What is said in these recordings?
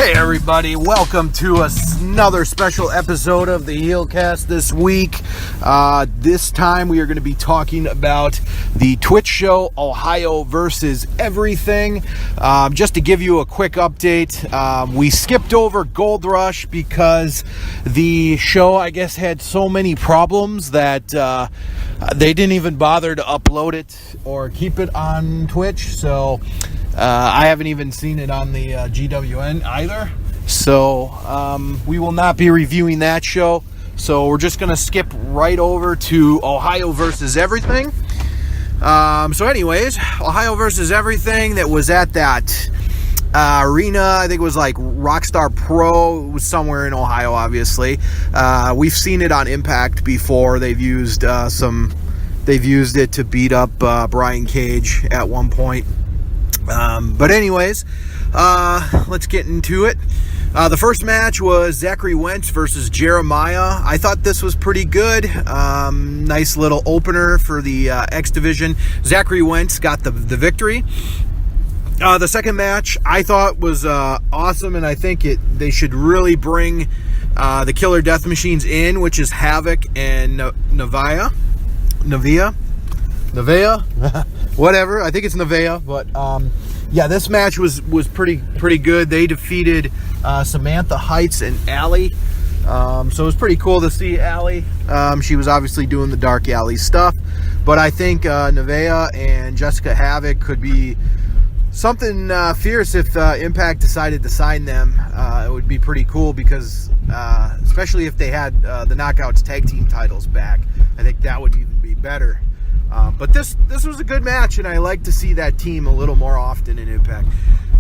Hey everybody, welcome to another special episode of the HeelCast this week. This time we are going to be talking about the Twitch show, Ohio versus Everything. Just to give you a quick update, we skipped over Gold Rush because the show, I guess, had so many problems that they didn't even bother to upload it or keep it on Twitch. So I haven't even seen it on the GWN either. So we will not be reviewing that show. So we're just going to skip right over to Ohio versus Everything. So anyways, Ohio versus Everything, that was at that arena. I think it was like Rockstar Pro. It was somewhere in Ohio, obviously. We've seen it on Impact before. They've used it to beat up Brian Cage at one point. But anyways, let's get into it. The first match was Zachary Winch versus Jeremiah. I thought this was pretty good. Nice little opener for the X Division. Zachary Winch got the victory. The second match I thought was awesome, and I think they should really bring the Killer Death Machines in, which is Havoc and Nevaeh, whatever. I think it's Nevaeh, but yeah, this match was pretty good. They defeated Samantha Heights and Allie. So it was pretty cool to see Allie. She was obviously doing the Dark Alley stuff, but I think Nevaeh and Jessica Havoc could be something fierce if Impact decided to sign them. It would be pretty cool because especially if they had the Knockouts tag team titles back, I think that would even be better. But this was a good match, and I like to see that team a little more often in Impact.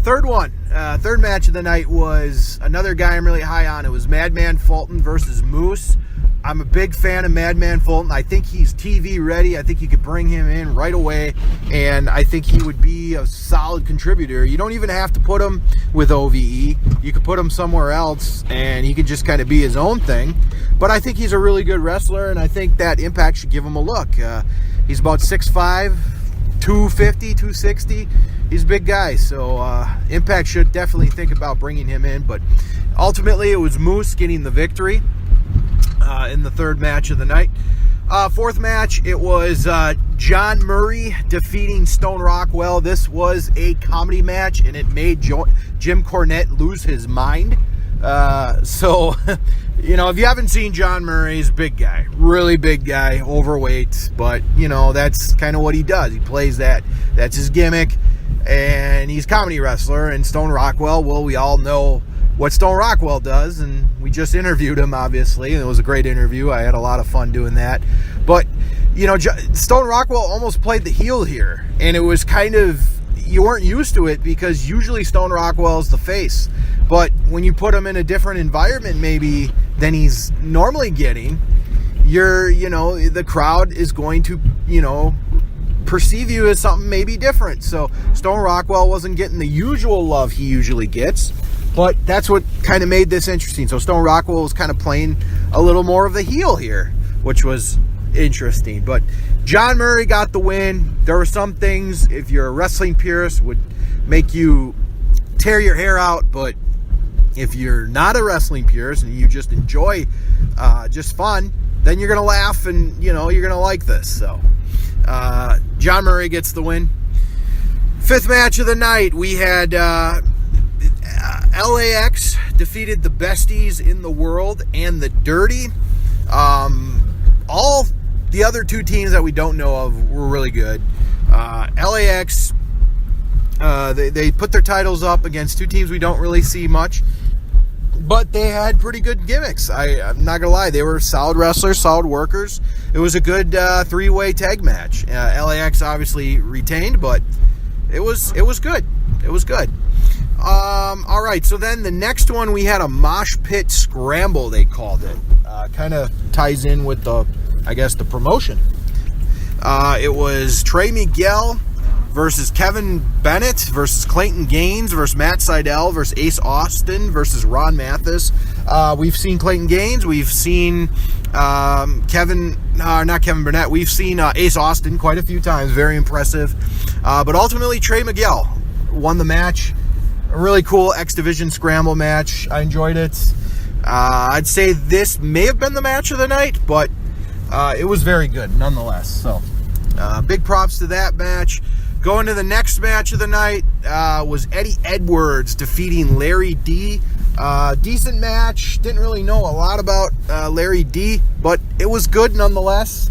Third match of the night was another guy I'm really high on. It was Madman Falton versus Moose. I'm a big fan of Madman Falton. I think he's TV ready. I think you could bring him in right away, and I think he would be a solid contributor. You don't even have to put him with OVE. You could put him somewhere else, and he could just kind of be his own thing. But I think he's a really good wrestler, and I think that Impact should give him a look. He's about 6'5", 250, 260. He's a big guy, so Impact should definitely think about bringing him in. But ultimately, it was Moose getting the victory in the third match of the night. Fourth match, it was John Murray defeating Stone Rockwell. This was a comedy match, and it made Jim Cornette lose his mind. So, you know, if you haven't seen John Murray, he's a big guy, really big guy, overweight, but, you know, that's kind of what he does. He plays that. That's his gimmick, and he's a comedy wrestler. And Stone Rockwell, well, we all know what Stone Rockwell does, and we just interviewed him, obviously, and it was a great interview. I had a lot of fun doing that. But, you know, Stone Rockwell almost played the heel here, and it was kind of, you weren't used to it because usually Stone Rockwell's the face. But when you put him in a different environment maybe than he's normally getting, the crowd is going to, perceive you as something maybe different. So Stone Rockwell wasn't getting the usual love he usually gets, but that's what kind of made this interesting. So Stone Rockwell was kind of playing a little more of the heel here, which was interesting. But John Murray got the win. There were some things, if you're a wrestling purist, would make you tear your hair out, but if you're not a wrestling purist and you just enjoy just fun, then you're going to laugh and, you're going to like this. So John Murray gets the win. Fifth match of the night, we had LAX defeated the Besties in the World and the Dirty. All the other two teams that we don't know of were really good. LAX, they put their titles up against two teams we don't really see much, but they had pretty good gimmicks. I'm not gonna lie, they were solid wrestlers, solid workers. It was a good three-way tag match. LAX obviously retained, but it was good. It was good. All right, so then the next one, we had a Mosh Pit Scramble, they called it. Kind of ties in with the promotion. It was Trey Miguel versus Kevin Bennett versus Clayton Gaines versus Matt Sydal versus Ace Austin versus Ron Mathis. We've seen Clayton Gaines. We've seen not Kevin Burnett. We've seen Ace Austin quite a few times. Very impressive. But ultimately, Trey Miguel won the match. a really cool X Division Scramble match. I enjoyed it. I'd say this may have been the match of the night, but it was very good nonetheless. So big props to that match. Going to the next match of the night was Eddie Edwards defeating Larry D. Decent match. Didn't really know a lot about Larry D, but it was good nonetheless.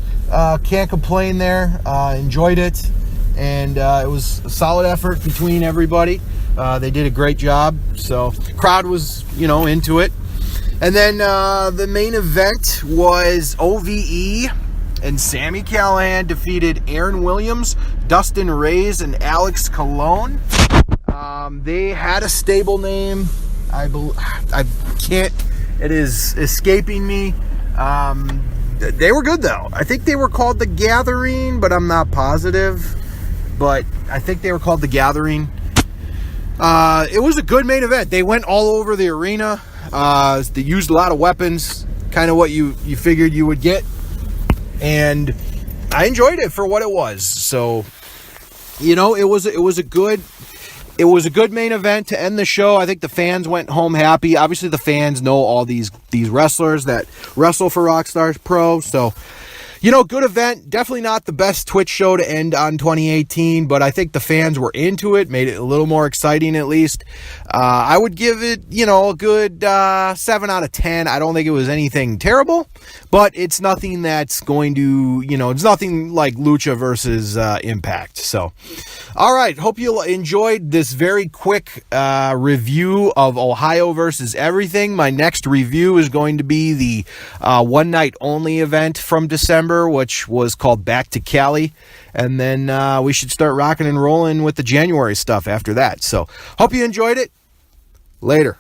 Can't complain there. Enjoyed it. And it was a solid effort between everybody. They did a great job. So crowd was, into it. And then the main event was OVE, and Sami Callihan defeated Aaron Williams, Dustin Reyes, and Alex Colon. They had a stable name. I can't. It is escaping me. They were good though. I think they were called The Gathering, but I'm not positive. But I think they were called The Gathering. It was a good main event. They went all over the arena. They used a lot of weapons, kind of what you figured you would get. And I enjoyed it for what it was. So, it was a good main event to end the show. I think the fans went home happy. Obviously, the fans know all these wrestlers that wrestle for Rockstars Pro. So, good event. Definitely not the best Twitch show to end on 2018, but I think the fans were into it, made it a little more exciting at least. I would give it, a good 7 out of 10. I don't think it was anything terrible, but it's nothing that's going to, it's nothing like Lucha versus Impact. So, all right. Hope you enjoyed this very quick review of Ohio versus everything. My next review is going to be the one night only event from December, which was called Back to Cali. And then we should start rocking and rolling with the January stuff after that. So hope you enjoyed it. Later.